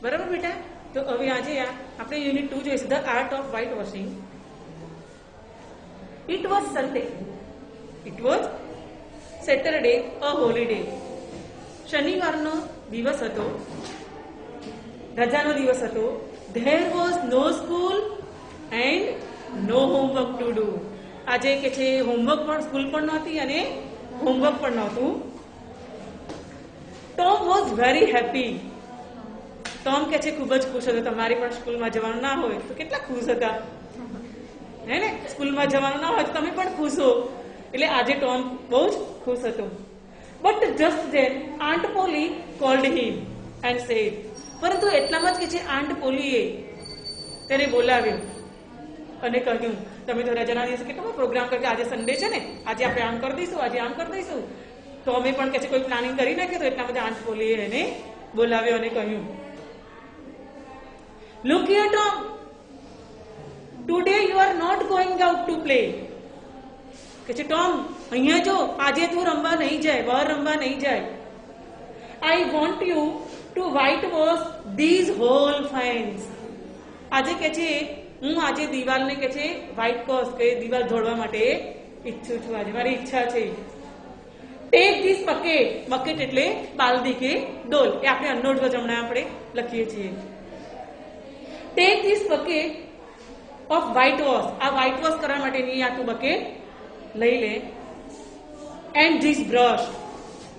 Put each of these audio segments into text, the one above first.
બરાબર બેટા? તો હવે આજે આપણે યુનિટ 2 જોઈશું, the art of white washing. It was Sunday. It was Saturday, a holiday. શનિવારનો દિવસ હતો, રજાનો દિવસ હતો. There was no school and no homework to do. આજે કે છે હોમવર્ક પણ, સ્કૂલ પણ નહોતી અને હોમવર્ક પણ નહોતું. Tom was very happy. Tom કે છે ખૂબ જ ખુશ હતો. તમારી પણ સ્કૂલમાં જવાનું ના હોય તો કેટલા ખુશ હતા, હે ને? સ્કૂલમાં જવાનું ના હોય તો તમે પણ ખુશ હો. એટલે આજે ટોમ બહુ જ ખુશ હતો. But just then aunt Polly called him and said. પરંતુ એટલામાં જ કે છે આંટ પોલીએ તેને બોલાવ્યો અને કહ્યું, તમે તો રજાના દિવસે કેટલો પ્રોગ્રામ કર્યો, આજે સન્ડે છે ને, આજે આપણે આમ કરી દઈશું, આજે આમ કરી દઈશું. તો અમે પણ કે છે કોઈ પ્લાનિંગ કરી નાખ્યું. તો એટલા બધા આંટ પોલીએ એને બોલાવ્યો અને કહ્યું, look here Tom, today you are not going out to play. કે છે ટોમ, અહીંયા જો, આજે તું રમવા નહીં જાય, બહાર રમવા નહીં જાય. I want you to whitewash these whole fence. આજે કે છે હું આજે દિવાલને કે છે વ્હાઇટ વોશ, કે દિવાલ ધોળવા માટે ઈચ્છું છું. આજે મારી ઈચ્છા છે. Take this bucket. બકેટ એટલે બાલદી કે ડોલ. એ આપણે અનનોટ હમણાં આપણે લખીએ છીએ. Take this bucket of white wash. આ વ્હાઇટ વોશ કરવા માટેની આ તું બકેટ લઈ લે. And this brush.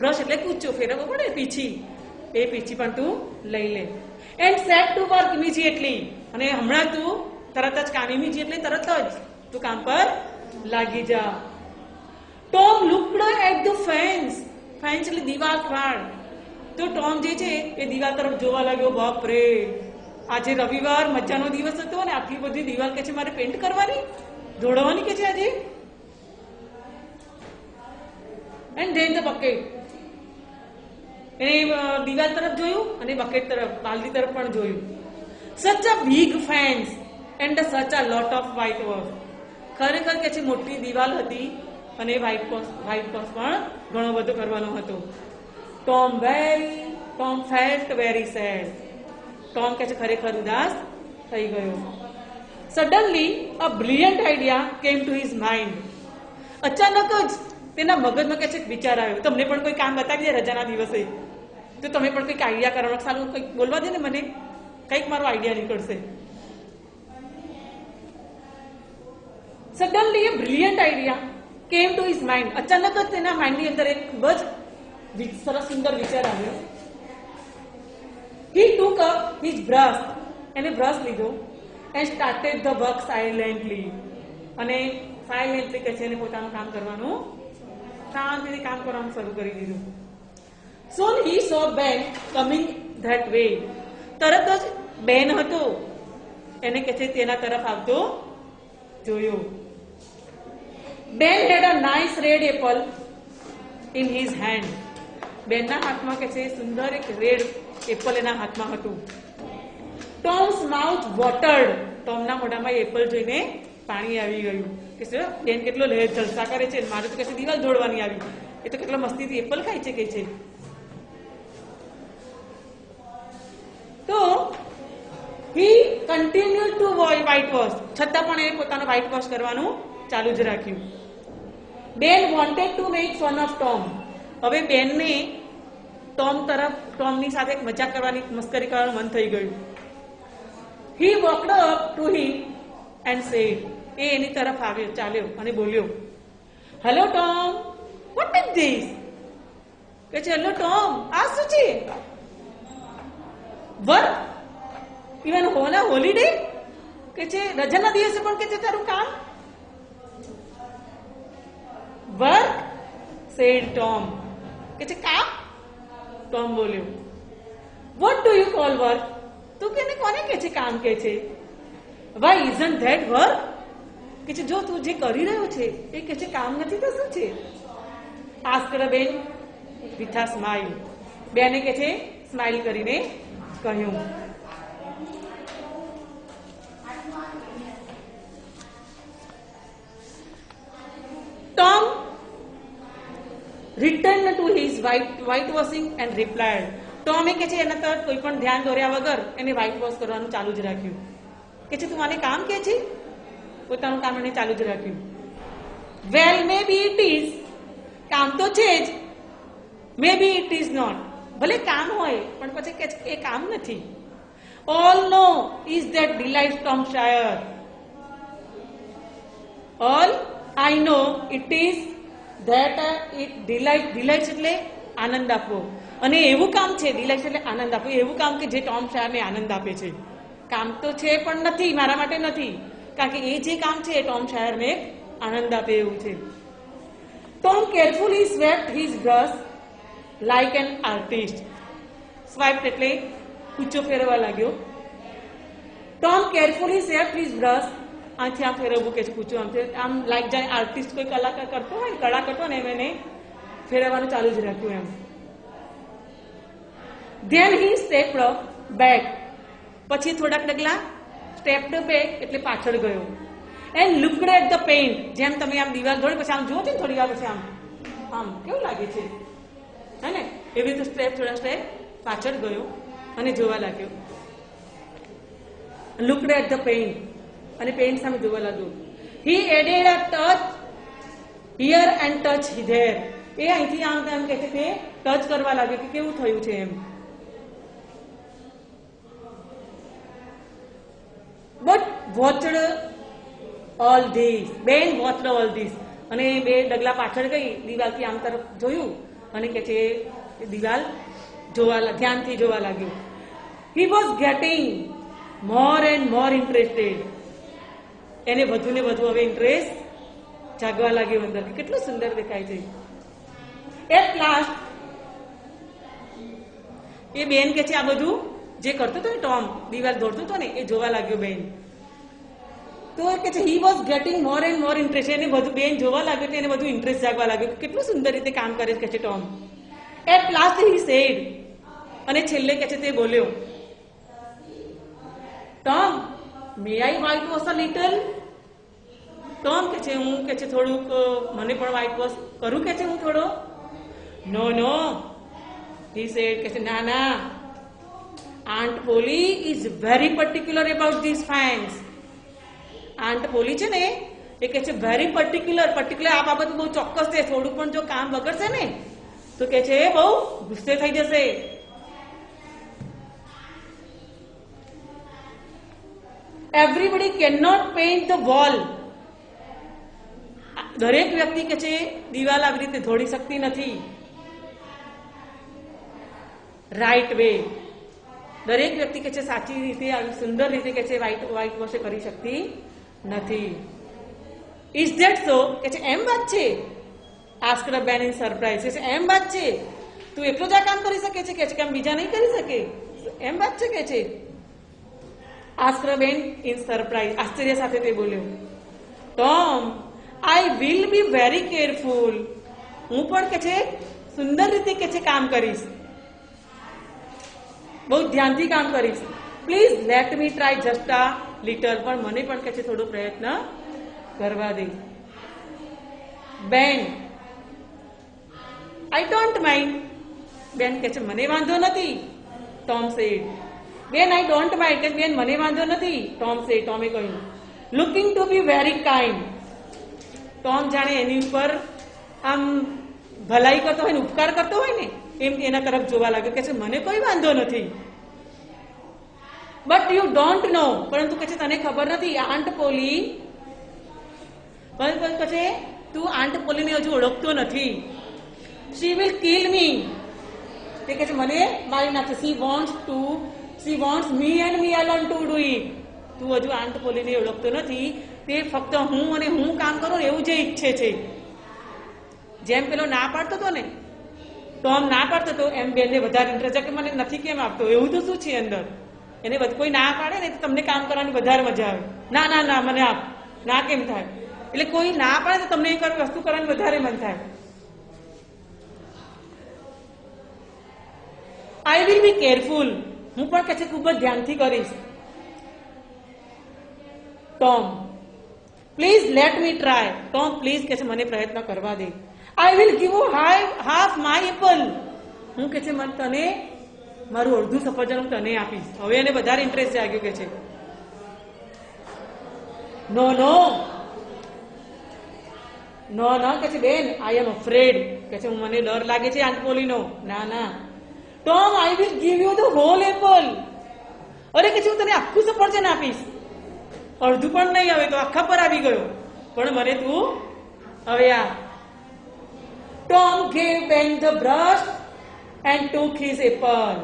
બ્રશ એટલે કૂચો ફેરવવો પડે, પીછી. એ પીછી પણ તું લઈ લે. And set to work immediately. અને હમણાં તું તરત જ કામ, ઇમિડિયેટલી તરત જ તું કામ પર લાગી જા. Tom looked at the fence. Fence એટલે દિવાલ વાળ. તો ટોમ જે છે એ દિવાલ તરફ જોવા લાગ્યો. બાપ રે, આજે રવિવાર, મજાનો દિવસ હતો અને આટલી બધી દિવાલ કે છે મારે પેન્ટ કરવાની, ધોળવાની કે છે આજે. And then the bucket. એને દિવાલ તરફ જોયું અને બકેટ તરફ, બાલદી તરફ પણ જોયું. સચ a big fence and such a lot of white wash. ખરેખર કે છે મોટી દિવાલ હતી અને વ્હાઇટ વોશ પણ ઘણો બધો કરવાનો હતો. Tom felt very sad. Tom કે છે ખરેખર ઉદાસ થઈ ગયો. Suddenly a brilliant idea came to his mind. અચાનક જ તેના મગજમાં કે છે વિચાર આવ્યો. તમને પણ કોઈ કામ બતાવી દે રજાના દિવસે તો તમે પણ કંઈક આઈડિયા કરવાનો, સારું કંઈક બોલવા દે ને મને, કંઈક મારો આઈડિયા નીકળશે. Suddenly A brilliant idea came to his mind. અચાનક જ તેના માઇન્ડની અંદર એક ખૂબ જ સરસ સુંદર વિચાર આવ્યો. હી ટુક અપ હિઝ બ્રશ. એને બ્રશ લીધો. And started the work silently. અને સાયલેન્ટલી કે છે એને પોતાનું કામ કરવાનું, શાંતિથી કામ કરવાનું શરૂ કરી દીધું. સોન હી સો બેન કમિંગ ધેટ વે. તરત જ બેન હતો એને કે છે તેના તરફ આવતો જોયો. Ben had a nice red apple in his hand. બેનના હાથમાં કે છે સુંદર એક રેડ એપલ એના હાથમાં હતું. Thomas mouth વોટર્ડ. ટોમના મોઢામાં એપલ જોઈને પાણી આવી ગયું. કે બેન કેટલો જલસા કરે છે, મારે તો કે દિવાલ ધોળવાની આવી, એ તો કેટલો મસ્તીથી એપલ ખાય છે કે છે. તો હી કન્ટિન્યુ ટુ વ્હાઇટ વોશ. છતાં પણ એ પોતાનો વ્હાઇટ વોશ કરવાનું ચાલુ જ રાખ્યું. બેન wanted to make fun of Tom. હવે બેનને ટોમની સાથે એક મજાક કરવાની, મસ્કરી કરવાનું મન થઈ ગયું. He walked up to him and said. એ એની તરફ આવ્યો, ચાલ્યો અને બોલ્યો, hello Tom, what is this. કે છે હેલો ટોમ, આ શું છે? Work even on a holiday. કે છે રજાના દિવસે પણ કે છે તારું કામ. Work said Tom. કે છે કામ. ટોમ બોલ્યો, what do you call work. તું કે કોને કે છે કામ કે છે? Why isn't that work. કે છે જો તું જે કરી રહ્યો છે એ કે છે કામ નથી તો શું છે? આસ્કડ બેન વિથ અ સ્માઇલ. બેને કે છે સ્માઇલ કરીને કહ્યું. Tom returned to his whitewashing and replied, ટોમે કે છે એના તરફ કોઈ પણ ધ્યાન દોર્યા વગર એને વ્હાઇટ વોશ કરવાનું ચાલુ જ રાખ્યું. કે છે તું મને કામ કે છે, પોતાનું કામ એને ચાલુ જ રાખ્યું. વેલ મે બી ઇટ ઇઝ, કામ તો છે જ, may be it is not, ભલે કામ હોય પણ પછી કે એ કામ નથી. All know is that delight Tom Sawyer, all I know it is that it delight, delight એટલે આનંદ આપવો, અને એવું કામ છે ડિલાઇટ એટલે આનંદ આપવો, એવું કામ કે જે ટોમ શાયરને આનંદ આપે છે. કામ તો છે પણ નથી, મારા માટે નથી, કારણ કે એ જે કામ છે એ ટોમ શાયરને આનંદ આપે એવું છે. Tom carefully swept his brush like an artist. Swipe એટલે કૂચો ફેરવવા લાગ્યો. Tom carefully swept his brush, આથી આમ ફેરવવું કે છે કૂચો, આમ લાઈક જાય આર્ટિસ્ટ કોઈ કલાકાર કરતો હોય ને, કળા કરતો ને એમ એને ફેરવવાનું ચાલુ જ રાખ્યું એમ. ધેન હી સ્ટેપ્ડ બેક, પછી થોડાક ડગલા સ્ટેપ્ડ બેક એટલે પાછળ ગયો. એન્ડ લુક્ડ એટ ધ પેઇન્ટ, જેમ તમે આમ દિવાલ દોડી પછી આમ જુઓ છો ને થોડી વાર પછી આમ આમ કેવું લાગે છે હે ને, એવી રીતે થોડા સ્ટેપ પાછળ ગયો અને જોવા લાગ્યો. લુક્ડ એટ ધ પેઇન્ટ, અને પેઇન્ટ સામે જોવા લાગ્યો. He added a touch here and touch there, એ અહીંથી આમ તેમ કે છે તે ટચ કરવા લાગ્યો કે કેવું થયું છે એમ. બટ વોચડ ઓલ ધીસ, બેન વોચડ ઓલ ધીસ, અને બે ડગલા પાછળ ગઈ, દિવાલથી આમ તરફ જોયું અને કે છે દિવાલ ધ્યાનથી જોવા લાગ્યું. He was gating more and more interested, એને વધુ ને વધુ હવે ઇન્ટરેસ્ટ જાગવા લાગ્યો અંદર, કેટલું સુંદર દેખાય છે. એટ લાસ્ટ એ બેન કે છે આ બધું જે કરતો હતો ને ટોમ, દિવાલ દોડતો હતો ને એ જોવા લાગ્યો બેન. તો કે છે he was gating more and more interest, એને બધું બેન જોવા લાગ્યો એટલે એને બધું ઇન્ટરેસ્ટ જાગવા લાગ્યો, કેટલું સુંદર રીતે કામ કરે છે કે છે Tom. At last he said, અને છેલ્લે કે છે તે બોલ્યો, Tom may I whitewash a little. Tom કે છે હું કે છે થોડુંક મને પણ વ્હાઇટ વોશ કરું કે છે હું થોડો. નો નો હી સેડ, કે છે ના ના, aunt Polly is very particular about this fence. Aunt Polly છે ને એ કે છે વેરી પર્ટિક્યુલર આ બાબત બહુ ચોક્કસ છે, થોડું પણ જો કામ બગડશે ને તો કે છે બહુ ગુસ્સે થઈ જશે. Everybody can not paint the wall, દરેક વ્યક્તિ કે છે દિવાલ આવી રીતે ધોડી શકતી નથી. રાઈટ વે, દરેક વ્યક્તિ કે છે સાચી રીતે સુંદર રીતે કે છે વ્હાઇટ વોશ કરી શકતી નથી. ઇઝ ધેટ સો, કે છે એમ વાત છે. આસ્ક્ડ અ બેન ઇન સરપ્રાઇઝ, કે છે એમ વાત છે, તું એકલો જ આ કામ કરી શકે છે કે કેમ બીજા નહીં કરી શકે, એમ વાત છે કે છે. આસ્ક્ડ અ બેન ઇન સરપ્રાઇઝ, આશ્ચર્ય સાથે તે બોલ્યો. Tom I will be very careful, હું પણ કે છે સુંદર રીતે કે છે કામ કરીશ, બહુ ધ્યાનથી કામ કરીશ. Please let me try just a little, પણ મને પણ કે છે થોડો પ્રયત્ન કરવા દે. બેન આઈ ડોન્ટ માઇન્ડ, બેન કે છે મને વાંધો નથી. ટોમ સેડ, બેન આઈ ડોન્ટ માઇન્ડ, કે બેન મને વાંધો નથી. ટોમ સેડ, ટોમે કહ્યું. Looking to be very kind, Tom જાણે એની ઉપર આમ ભલાઈ કરતો હોય ને ઉપકાર કરતો હોય ને એમ એના તરફ જોવા લાગ્યો, કે છે મને કોઈ વાંધો નથી. બટ યુ ડોન્ટ નો, પરંતુ કે છે તને ખબર નથી, આંટ પોલી, છે તું આંટ પોલીને હજુ ઓળખતો નથી. શી વિલ કિલ મી, તે કે છે મને મારી નાખશે. She wants me and me alone to do it, તું હજુ આંટ પોલીને ઓળખતો નથી, તે ફક્ત હું અને હું કામ કરું એવું જે ઈચ્છે છે. જેમ પેલો ના પાડતો હતો ને, ટોમ ના પાડતો હતો, એમ બેનને વધારે ઇન્ટરેસ્ટ કે મને નથી કેમ આપતો, એવું તો શું છે અંદર. એને કોઈ ના પાડે ને તો તમને કામ કરવાની વધારે મજા આવે. ના ના ના મને આપ, ના કેમ થાય, એટલે કોઈ ના પાડે તો તમને એ વસ્તુ કરવાની વધારે મન થાય. આઈ વિલ બી કેરફુલ, હું પણ કે છે ખૂબ જ ધ્યાનથી કરીશ. Tom please let me try, Tom please કે છે મને પ્રયત્ન કરવા દે. I will give you half my apple, હું કે છે મને તને મારું અડધું સફરજન હું તને આપીશ. હવે એને વધારે ઇન્ટરેસ્ટ જાગ્યો કે છે. નો નો નો નો કે છે બેન, આઈ એમ અફ્રેડ કે છે, હું મને ડર લાગે છે આંટ પોલીનો. ના ના Tom, I will give you the whole apple. અરે કે છે હું તને આખું સફરજન આપીશ, અડધું પણ નહીં, હવે તો આખા પર આવી ગયો, પણ મને તું હવે આ. Tom gave Ben the brush and took his apple.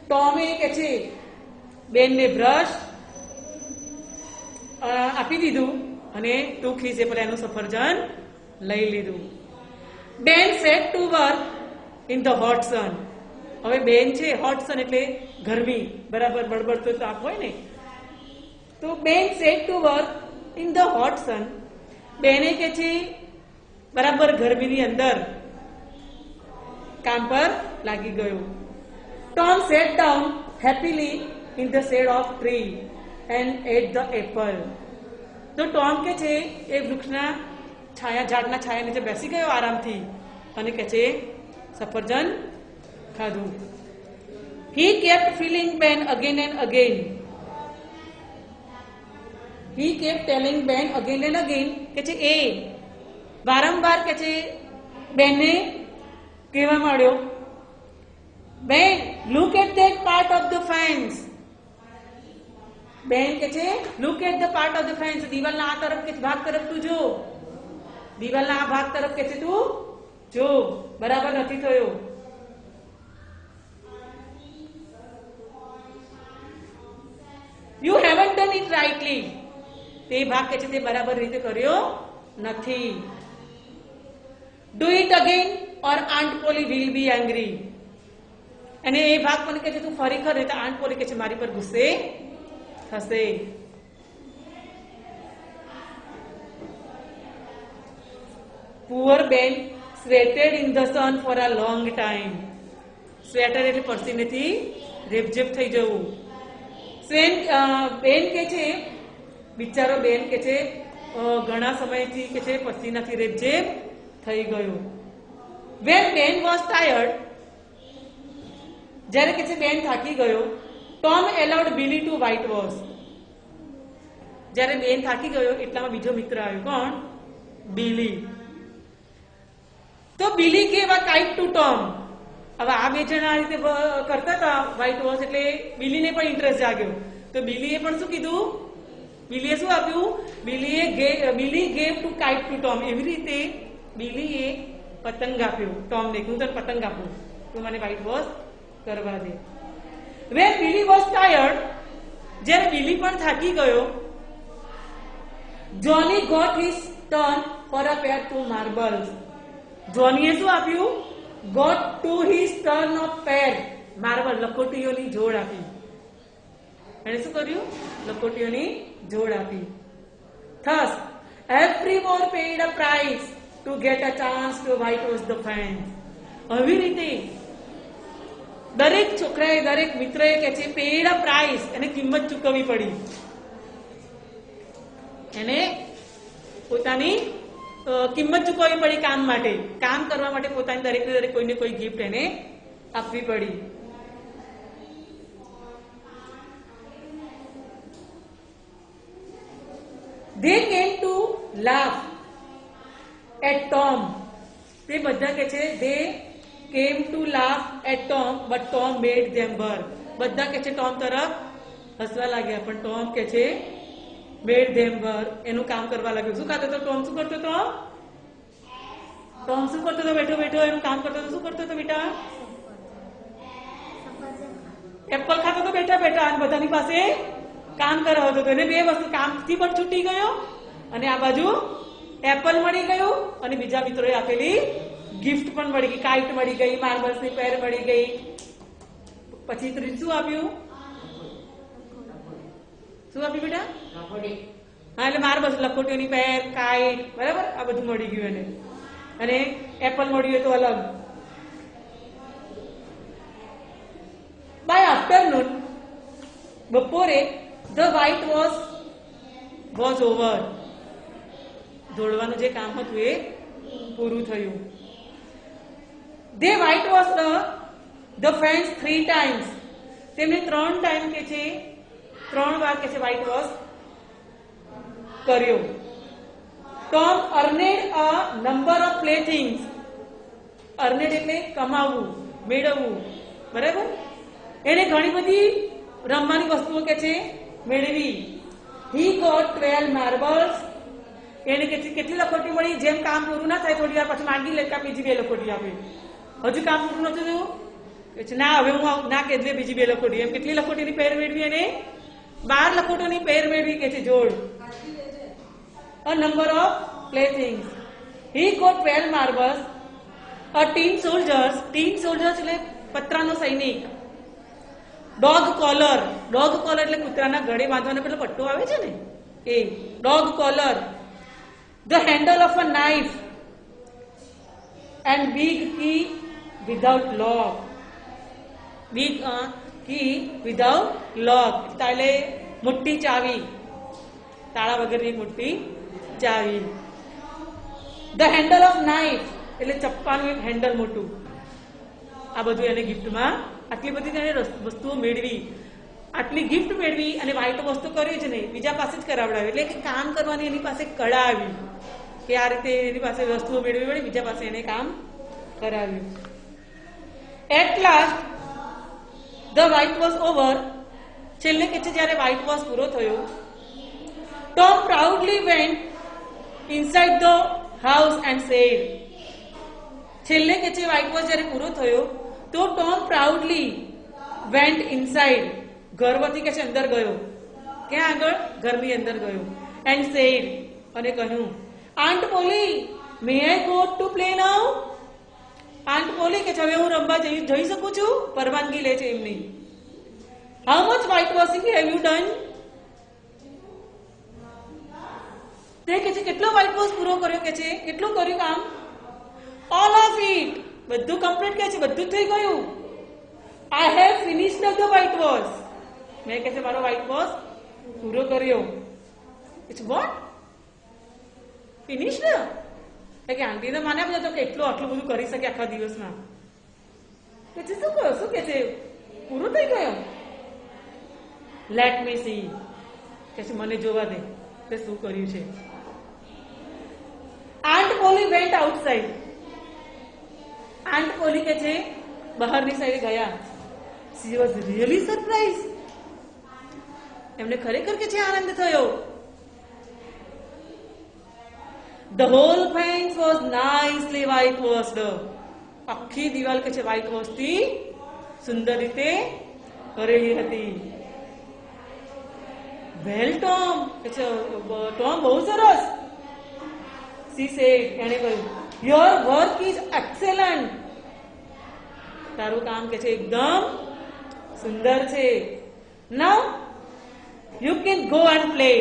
ટોમે કે છે બેનને બ્રશ આપી દીધું અને took his apple, એનું સફરજન લઈ લીધું. Ben set to work in the hot sun. હવે બેન છે હોટ સન એટલે ગરમી, બરાબર બળબડતો તાપ હોય ને, તો બેન set to work in the hot sun. બેને કે છે બરાબર ગરમીની અંદર કામ પર લાગી ગયો. Tom sat down happily in the shade of tree and ate the apple. તો ટોમ કે છે એ વૃક્ષના ઝાડના છાયા નીચે બેસી ગયો આરામથી અને કે છે સફરજન ખાધું. He kept feeling Ben again and again. He kept telling Ben again and again કે છે એ વારંવાર કે છે બેનને કહેવા માંડ્યો, બેન look at that part of the fence. બેન કે છે look at the part of the fence. દિવાલના આ તરફ કે ભાગ તરફ તું જો, દિવાલના આ ભાગ તરફ કે છે તું જો, બરાબર નથી થયો. You haven't done it rightly. તે ભાગ કે છે તે બરાબર રીતે કર્યો નથી. Do it again or Aunt Polly will be angry. અને એ ભાગ પણ કે છે તું ફરી કર તો આંટ પોલી કે છે મારી પર ગુસ્સે થશે. Poor Ben sweated in the sun for a long time. Sweater એટલે પરસીનેથી રેપઝેપ થઈ જવું. બેન કે છે બિચારો બેન કે છે ઘણા સમયથી કે છે પસીનાથી રેપઝેપ થઈ ગયો. When Ben was tired, જ્યારે કે છે બેન થાકી ગયો, Tom allowed Billy to whitewash. જ્યારે બેન થાકી ગયો એટલામાં બીજો મિત્ર આવ્યો. કોણ? બિલી. તો બિલી gave a kite to Tom. હવે આ બે જણા આ રીતે કરતા હતા વ્હાઇટ વોશ, એટલે બિલીને પણ ઇન્ટરેસ્ટ જાગ્યો. તો બિલીએ પણ શું કીધું? બિલીએ શું આપ્યું? Billy gave to kite to Tom. એવી રીતે બિલીએ પતંગ આપ્યો ટોમને. હું તને પતંગ આપું, તું મને વ્હાઇટ વોશ કરવા દે. When Billy was tired, જ્યારે બિલી પણ થાકી ગયો, Johnny got his turn for a pair to marbles. જોનીએ શું આપ્યું? Got to his turn of pair. Marble લખોટીઓની જોડ આપી. એને શું કર્યું? લખોટીઓની જોડ આપી. Thus, everyone paid a price to get a chance to whitewash the fence. આવી રીતે દરેક છોકરાએ, દરેક મિત્રએ કે છે પેડ અ પ્રાઇસ, એને કિંમત ચૂકવવી પડી. એને પોતાની કિંમત ચૂકવવી પડી કામ માટે. કામ કરવા માટે પોતાની દરેકને દરેક કોઈને કોઈ ગિફ્ટ એને આપવી પડી. They came to laugh at Tom. તે બધા કે છે they came to laugh at Tom, but Tom made them burn. બધા કે છે ટોમ તરફ હસવા લાગ્યા, પણ ટોમ કે છે made them burn. એનું કામ કરવા લાગ્યો. શું ખાતો હતો ટોમ? શું કરતો હતો? ટોમ શું કરતો હતો? બેઠો બેઠો એનું કામ કરતો હતો. શું કરતો હતો બેટા? એપલ ખાતો હતો બેઠા બેઠા, અને બધાની પાસે કામ કરાવતો હતો. એને બે વસ્તુ, કામથી પણ છૂટી ગયો અને આ બાજુ એપલ મળી ગયું અને બીજા મિત્રોએ આપેલી ગિફ્ટ પણ મળી ગઈ. કાઇટ મળી ગઈ, માર્બલ્સની પેર મળી ગઈ. પછી ત્રીજું શું આપ્યું? શું આપ્યું બેટા? હા, એટલે માર્બલ્સ, લખોટીઓની પેર, કાઇટ, બરાબર, આ બધું મળી ગયું એને. અને એપલ મળ્યું તો અલગ. બાય આફ્ટરનૂન, બપોરે, the white was over. દોડવાનું જે કામ હતું એ પૂરું થયું. They whitewashed the the fans 3 times. તેમને 3 ટાઈમ કે છે 3 વાર કે છે વ્હાઇટ વોશ કર્યો. Tom earned a number of playthings. Earned એટલે કમાવવું, મેળવવું, બરાબર. એને ઘણી બધી રમવાની વસ્તુઓ કે છે મેળવી. He got 12 marbles. એને કે છે કેટલી લખોટી મળી? જેમ કામ પૂરું ના થાય થોડી વાર પછી માંગી લે કે બીજી 2 લખોટી આપે. હજુ કામ પૂરું નતું થયું કે છે ના હવે હું ના કે બીજી 2 લખોટી. એમ કેટલી લખોટીની પેર મેળવી? એને 12 લખોટીની પેર મેળવી કે છે જોડ. A number of playthings. He got 12 marbles. A tin soldiers એટલે પતરાનો સૈનિક. Dog collar એટલે કૂતરાના ગળે બાંધવાનો પેલો પટ્ટો આવે છે ને એ dog collar. The handle of a knife and big key without lock. Big key without lock એટલે મોટી ચાવી, તાળા વગરની મોટી ચાવી. The handle of knife એટલે ચપ્પાનું એક હેન્ડલ મોટું. આ બધું એને ગિફ્ટમાં આટલી બધી તેને વસ્તુઓ મેળવી, આટલી ગિફ્ટ મેળવી અને વ્હાઇટ વોશ તો કર્યું જ નહીં, બીજા પાસે જ કરાવડાવ્યું. એટલે કે કામ કરવાની એની પાસે કળા આવી કે આ રીતે એની પાસે વસ્તુઓ મેળવી પડી, બીજા પાસે એને કામ કરાવ્યું. At last the whitewash over. છેલ્લે કે છે જ્યારે વ્હાઇટ વોશ પૂરો થયો, Tom proudly went inside the house and said. છેલ્લે કે છે વ્હાઇટ વોશ જ્યારે પૂરો થયો તો ટોમ પ્રાઉડલી વેન્ટ ઇનસાઇડ ઘરમાંથી કે છે અંદર ગયો. ક્યાં આગળ? ઘરની અંદર ગયો. એન્ડ સેડ અને કહ્યું, aunt poly May I go to play now. Aunt poly કે છે હવે હું રમવા જઈ શકું છું? પરવાનગી લે છે એમની. How much white washing have you done? તે કે છે કેટલો વ્હાઇટ વોશ પૂરો કર્યો? કે છે કેટલું કર્યું કામ? All of it. બધું કમ્પ્લીટ કે છે, બધું થઈ ગયું. I have finished the whitewash. મેં કે છે મારો વ્હાઇટ વોશ પૂરો કર્યો. It's what? ફિનિશ્ડ? કે આંટી તો માને આપજો કે એટલું આટલું બધું કરી શકે આખા દિવસમાં. કે છે શું કહો? શું કે છે પૂરું થઈ ગયો? Let me C. કે છે મને જોવા દે કે શું કર્યું છે. Aunt poly vent outside. Aunt poly કે છે બહારની સાઈડે ગયા. She was really surprised. એમને ખરેખર કે છે આનંદ થયો. The whole fence was nicely whitewashed. આખી દિવાલ કે છે વ્હાઇટ વોશ થી સુંદર રીતે કરેલી હતી. વેલ ટોમ કે છે ટોમ બહુ સરસ. She said એને કહ્યું, your work is excellent. તારું કામ કે છે એકદમ સુંદર છે. Now you can go and play.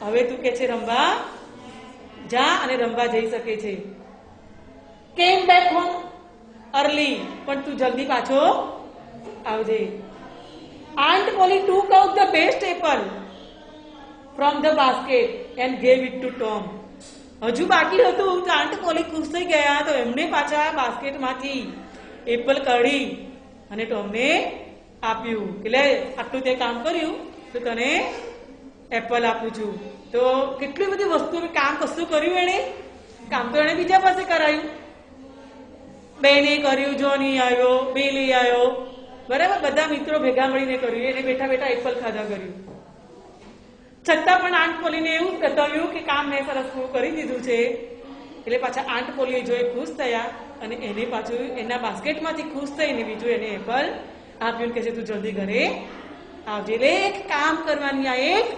હવે તું કે છે રમવા જા અને રમવા જઈ શકે છે. Came back home early. પણ તું જલ્દી પાછો આવજે. Aunt Polly took out the best apple from the basket and gave it to Tom. હજુ બાકી હતું તો આંટ પોલી ખુશ થઈ ગયા તો એમને પાછા બાસ્કેટમાંથી એપલ કાઢી અને ટોમને આપ્યું કે લે આટલું તે કામ કર્યું તો તને એપલ આપું છું. તો કેટલી બધી વસ્તુ કામ કશું કર્યું એણે. કામ તો એણે બીજા પાસે કરાયું. બેને કર્યું, જોની આવ્યો, બેલી આવ્યો, બરાબર, બધા મિત્રો ભેગા મળીને કર્યું. એને બેઠા બેઠા એપલ ખાધા કર્યું. છતાં પણ આંટ પોલીને એવું બતાવ્યું કે કામ મેં સરસ પૂરું કરી દીધું છે. એટલે પાછા આંટ પોલીએ જોઈ ખુશ થયા અને એને પાછું એના બાસ્કેટમાંથી ખુશ થઈને બીજું એને એપલ આપ્યું કે છે તું જલ્દી ઘરે આવજે. એટલે એક કામ કરવાની આ એક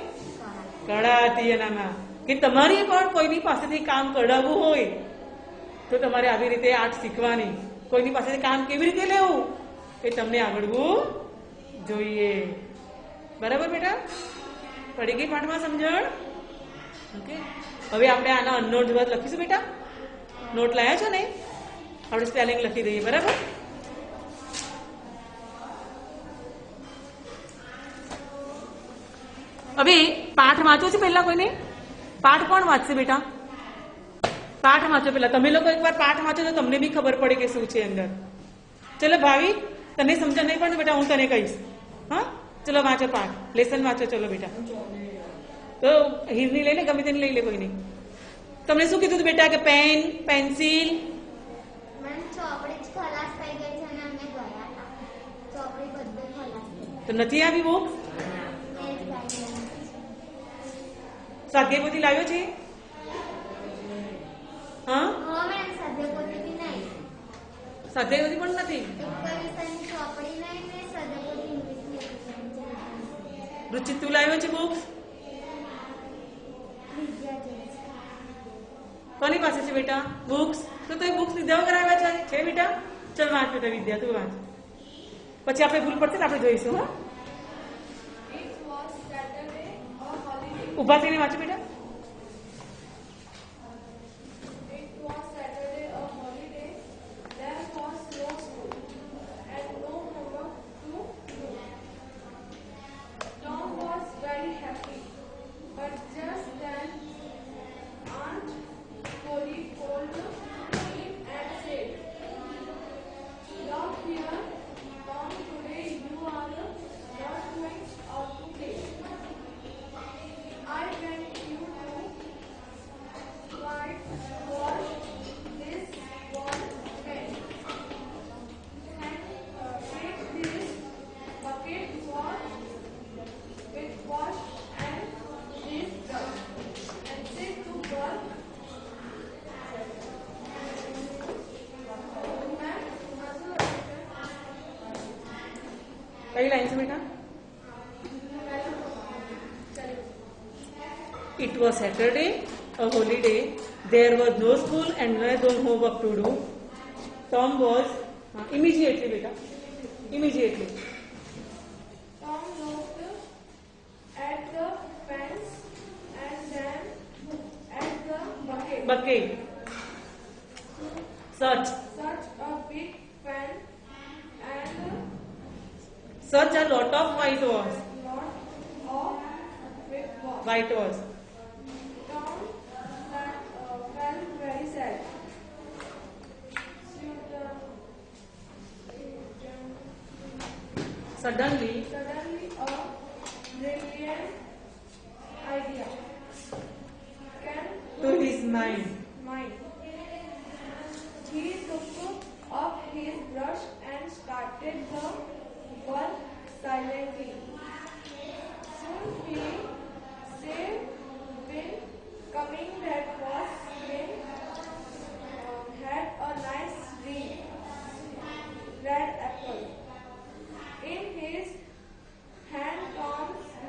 કળા હતી એનામાં કે તમારી પણ કોઈની પાસેથી કામ કઢાવવું હોય તો તમારે આવી રીતે આર્ટ શીખવાની. કોઈની પાસેથી કામ કેવી રીતે લેવું એ તમને આવડવું જોઈએ. બરાબર બેટા? પડી ગઈ પાઠમાં સમજણ? ઓકે. હવે આપણે આના અનનોન વર્ડ લખીશું બેટા. નોટ લાયા છો ને? આપણે સ્પેલિંગ લખી દઈએ. બરાબર? હવે પાઠ વાંચો છો પહેલા કોઈને? પાઠ કોણ વાંચશે બેટા? પાઠ વાંચો પેલા. તમે લોકો એકવાર પાઠ વાંચો તો તમને બી ખબર પડે કે શું છે અંદર. ચલો ભાવી, તને સમજણ નહીં પડે બેટા, હું તને કહીશ. હા, ચલો વાંચો પાઠ, લેસન વાંચો. ચલો બેટા, તો હીરની લઈને ગમે તેને લઈ લે, કોઈ નહીં. તમને શું કીધું હતું બેટા કે પેન, પેન્સિલ? તો નથી આવી બુક? સ્વાધ્યાય પોથી લાવ્યો છે? હા, સ્વાધ્યાય પોથી પણ નથી. રુચિ, તું લાવ્યો છે બુક્સ? કોની પાસે છે બેટા બુક્સ? તો એ બુક્સ લીધા વગર આવ્યા છે બેટા? ચલ વાંચ બેટા વિદ્યા, તું વાંચ. પછી આપણે ભૂલ પડશે ને આપણે જોઈશું. હા, ઉભા થઈને વાંચો બેટા. कई लाइन से बेटा? It was Saturday, a holiday. There was no school and no homework to do. Tom was immediately बेटा, immediately. Tom looked at the fence and then at the bucket. Bucket. Such a big fan and such a lot of white was. lot of big was. White was. Tom felt very sad. Suddenly a brilliant idea came to his mind. He took up his brush and started the work silently. Soon he